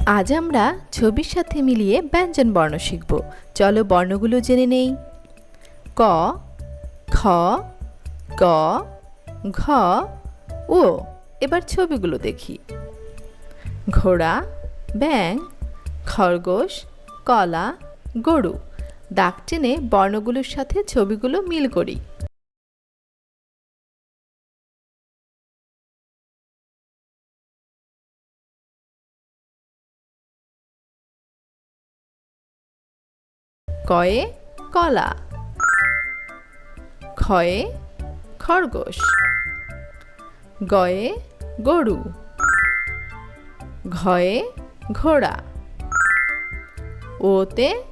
আজ আমরা ছবির সাথে মিলিয়ে ব্যঞ্জন বর্ণ শিখব। চলো বর্ণগুলো জেনে নেই। ক, খ, গ, ঘ, ও। এবার ছবিগুলো দেখি। ঘোড়া, ব্যাঙ, খরগোশ, কলা, গরু। দাগ টেনে বর্ণগুলোর সাথে ছবিগুলো মিল করি। কয়ে কলা, খয়ে খরগোশ, গয়ে গরু, ঘয়ে ঘোড়া, ওতে